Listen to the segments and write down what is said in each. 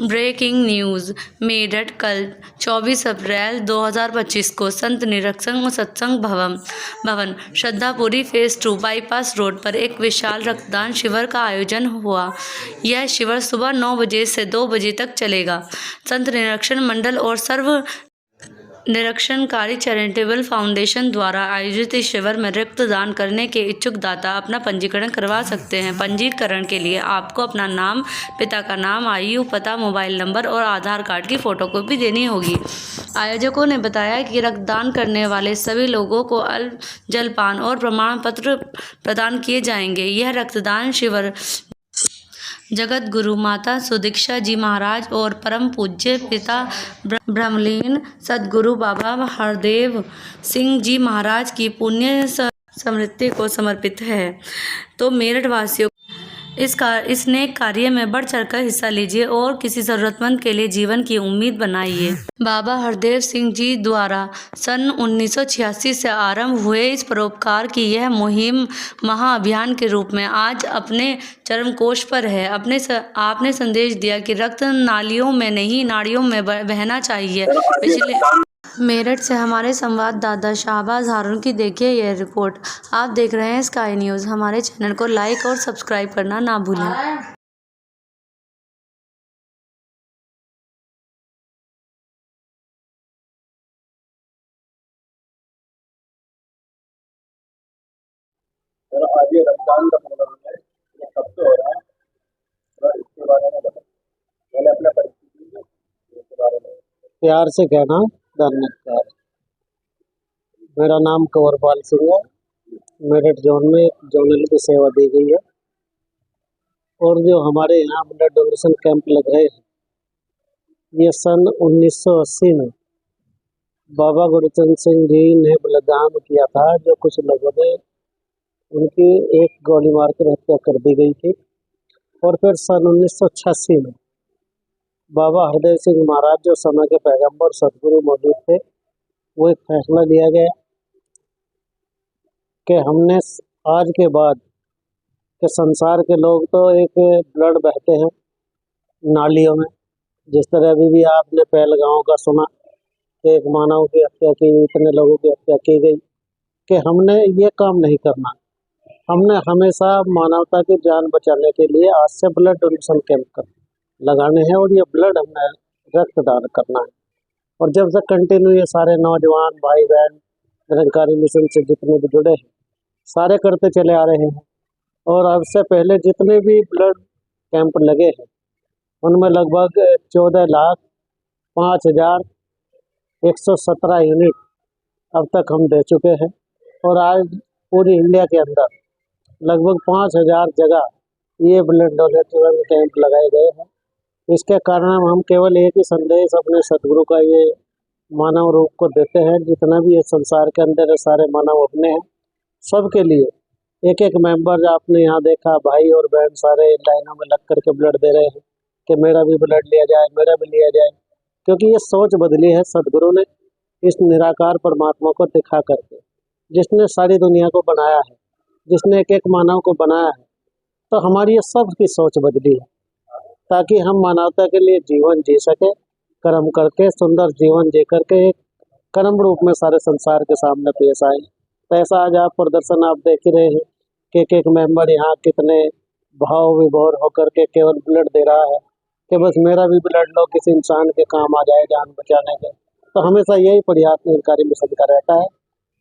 Breaking news. Meerut कल 24 अप्रैल 2025 को संत निरंजन सत्संग भवन श्रद्धापुरी फेज 2 बाईपास रोड पर एक विशाल रक्तदान शिविर का आयोजन हुआ। यह शिविर सुबह 9 बजे से 2 बजे तक चलेगा। संत निरंजन मंडल और सर्व निरंजनकारी चैरिटेबल फाउंडेशन द्वारा आयोजित इस शिविर में रक्तदान करने के इच्छुक दाता अपना पंजीकरण करवा सकते हैं। पंजीकरण के लिए आपको अपना नाम, पिता का नाम, आयु, पता, मोबाइल नंबर और आधार कार्ड की फोटोकॉपी देनी होगी। आयोजकों ने बताया कि रक्तदान करने वाले सभी लोगों को अल्प जलपान और प्रमाण पत्र प्रदान किए जाएंगे। यह रक्तदान शिविर जगत गुरु माता सुदीक्षा जी महाराज और परम पूज्य पिता ब्रह्मलीन सदगुरु बाबा हरदेव सिंह जी महाराज की पुण्य स्मृति को समर्पित है। तो मेरठ वासियों इस नेक कार्य में बढ़ चढ़कर हिस्सा लीजिए और किसी जरूरतमंद के लिए जीवन की उम्मीद बनाइए। बाबा हरदेव सिंह जी द्वारा सन 1986 से आरंभ हुए इस परोपकार की यह मुहिम महाअभियान के रूप में आज अपने चरमकोश पर है। आपने संदेश दिया कि रक्त नालियों में नहीं, नाड़ियों में बहना चाहिए। पिछले मेरठ से हमारे संवाददाता शाहबाज हारून की देखिए यह रिपोर्ट। आप देख रहे हैं स्काई न्यूज़। हमारे चैनल को लाइक और सब्सक्राइब करना ना भूलें। आज ये रमजान का प्रोग्राम है, ये कब से हो रहा है और इसके बारे में बताओ। मैंने अपना परिचय इसके बारे में प्यार से कहना धन्यवाद। मेरा नाम कंवरपाल सिंह है। मेरठ जोन में जोनल की सेवा दी गई है और जो हमारे यहाँ ब्लड डोनेशन कैंप लग रहे हैं, ये सन 1980 में बाबा गुरचरण सिंह जी ने बलिदान किया था, जो कुछ लोगों ने उनकी एक गोली मार कर हत्या कर दी गई थी। और फिर सन 1986 में बाबा हरदेव सिंह महाराज, जो समय के पैगंबर सतगुरु मौजूद थे, वो एक फैसला लिया गया कि हमने आज के बाद के संसार के लोग तो एक ब्लड बहते हैं नालियों में, जिस तरह अभी भी आपने पहलगांव का सुना कि एक मानव की हत्या की, इतने लोगों की हत्या की गई, कि हमने ये काम नहीं करना। हमने हमेशा मानवता की जान बचाने के लिए आज से ब्लड डोनेशन कैंप लगाने हैं और ये ब्लड हमने रक्तदान करना है। और जब से कंटिन्यू ये सारे नौजवान भाई बहन निरंकारी मिशन से जितने भी जुड़े हैं, सारे करते चले आ रहे हैं। और अब से पहले जितने भी ब्लड कैंप लगे हैं, उनमें लगभग 14,05,117 यूनिट अब तक हम दे चुके हैं। और आज पूरी इंडिया के अंदर लगभग 5,000 जगह ये ब्लड डोनेशन कैंप लगाए गए हैं। इसके कारण हम केवल एक ही संदेश अपने सदगुरु का ये मानव रूप को देते हैं। जितना भी ये संसार के अंदर है, सारे मानव अपने हैं, सबके लिए एक एक मेंबर आपने यहाँ देखा, भाई और बहन सारे लाइनों में लग करके ब्लड दे रहे हैं कि मेरा भी ब्लड लिया जाए, मेरा भी लिया जाए। क्योंकि ये सोच बदली है सदगुरु ने इस निराकार परमात्मा को दिखा करके, जिसने सारी दुनिया को बनाया है, जिसने एक एक मानव को बनाया है। तो हमारी ये सब की सोच बदली है ताकि हम मानवता के लिए जीवन जी सके, कर्म करके सुंदर जीवन जी करके एक कर्म रूप में सारे संसार के सामने पेश आए। तो ऐसा आज आप प्रदर्शन आप देख ही रहे हैं कि एक मेंबर यहाँ कितने भाव विभोर होकर के केवल ब्लड दे रहा है कि बस मेरा भी ब्लड लो, किसी इंसान के काम आ जाए जान बचाने के। तो हमेशा यही प्रयास निरंकारी मिशन का रहता है।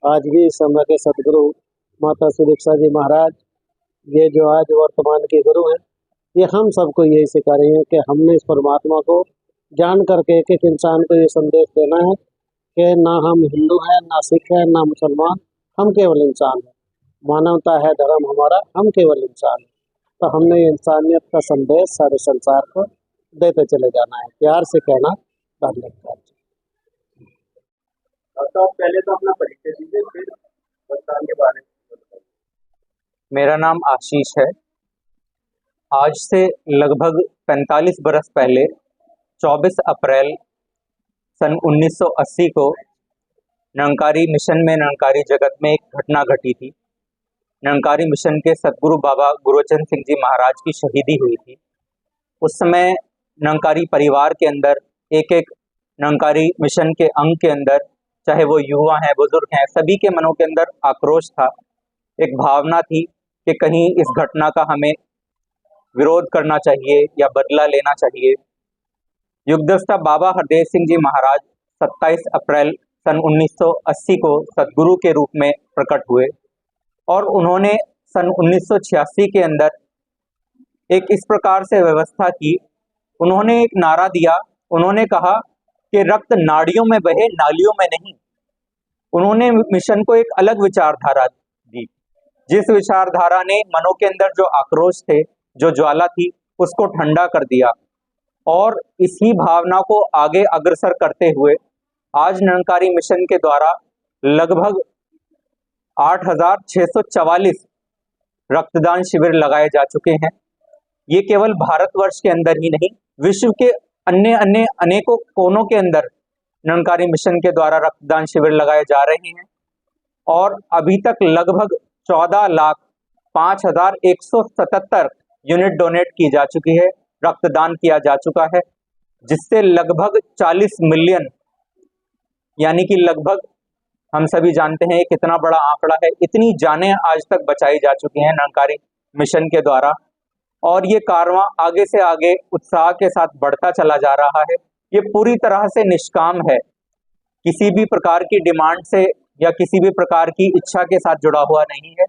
आज भी इस समय के सदगुरु माता सुदीक्षा जी महाराज, ये जो आज वर्तमान के गुरु हैं, ये हम सबको यही सिखा रहे हैं कि हमने इस परमात्मा को जान करके एक एक इंसान को ये संदेश देना है कि ना हम हिंदू हैं, ना सिख हैं, ना मुसलमान, हम केवल इंसान हैं। मानवता है धर्म हमारा, हम केवल इंसान हैं। तो हमने इंसानियत का संदेश सारे संसार को देते चले जाना है। प्यार से कहना धन्यवाद। पहले तो अपना परिचय दीजिए, फिर रमजान के बारे में बताइए। मेरा नाम आशीष है। आज से लगभग 45 बरस पहले 24 अप्रैल सन 1980 को निरंकारी मिशन में, निरंकारी जगत में एक घटना घटी थी। निरंकारी मिशन के सतगुरु बाबा गुरचरण सिंह जी महाराज की शहीदी हुई थी। उस समय निरंकारी परिवार के अंदर, एक एक निरंकारी मिशन के अंग के अंदर, चाहे वो युवा हैं, बुजुर्ग हैं, सभी के मनों के अंदर आक्रोश था, एक भावना थी कि कहीं इस घटना का हमें विरोध करना चाहिए या बदला लेना चाहिए। युगदस्ता बाबा हरदेव सिंह जी महाराज 27 अप्रैल सन 1980 को सद्गुरु के रूप में प्रकट हुए और उन्होंने सन 1986 के अंदर एक इस प्रकार से व्यवस्था की। उन्होंने एक नारा दिया, उन्होंने कहा कि रक्त नाड़ियों में बहे, नालियों में नहीं। उन्होंने मिशन को एक अलग विचारधारा दी, जिस विचारधारा ने मनों के अंदर जो आक्रोश थे, जो ज्वाला थी, उसको ठंडा कर दिया और इसी भावना को आगे अग्रसर करते हुए आज निरंकारी मिशन के द्वारा लगभग 8,644 रक्तदान शिविर लगाए जा चुके हैं। ये केवल भारतवर्ष के अंदर ही नहीं, विश्व के अन्य अन्य अनेकों कोनों के अंदर निरंकारी मिशन के द्वारा रक्तदान शिविर लगाए जा रहे हैं और अभी तक लगभग 14,05,177 यूनिट डोनेट की जा चुकी है, रक्तदान किया जा चुका है, जिससे लगभग 40 मिलियन, यानी कि लगभग हम सभी जानते हैं कितना बड़ा आंकड़ा है, इतनी जानें आज तक बचाई जा चुकी हैं निरंकारी मिशन के द्वारा और ये कारवां आगे से आगे उत्साह के साथ बढ़ता चला जा रहा है। ये पूरी तरह से निष्काम है, किसी भी प्रकार की डिमांड से या किसी भी प्रकार की इच्छा के साथ जुड़ा हुआ नहीं है,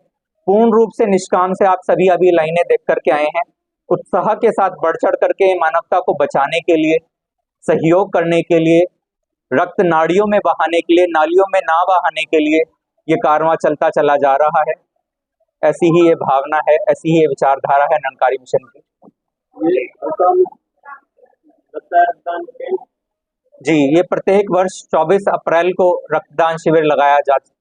पूर्ण रूप से निष्काम से। आप सभी अभी लाइनें देख करके आए हैं, उत्साह के साथ बढ़ चढ़ करके मानवता को बचाने के लिए, सहयोग करने के लिए, रक्त नाड़ियों में बहाने के लिए, नालियों में ना बहाने के लिए ये कारवां चलता चला जा रहा है। ऐसी ही ये भावना है, ऐसी ही ये विचारधारा है निरंकारी मिशन की। ये रक्तदान लगता है, रक्तदान कैंप जी, ये प्रत्येक वर्ष 24 अप्रैल को रक्तदान शिविर लगाया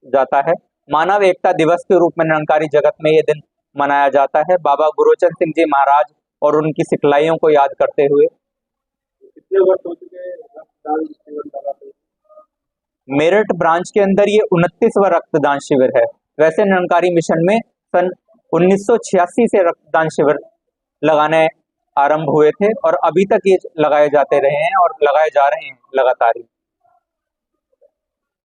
जाता है। मानव एकता दिवस के रूप में निरंकारी जगत में ये दिन मनाया जाता है, बाबा गुरुचरण सिंह जी महाराज और उनकी सिखलाइयों को याद करते हुए। कितने वर्ष हो चुके हैं रक्तदान शिविर लगाते हुए? मेरठ ब्रांच के अंदर ये 29वां रक्तदान शिविर है। वैसे निरंकारी मिशन में सन 1986 से रक्तदान शिविर लगाने आरंभ हुए थे और अभी तक ये लगाए जाते रहे हैं और लगाए जा रहे हैं लगातार ही।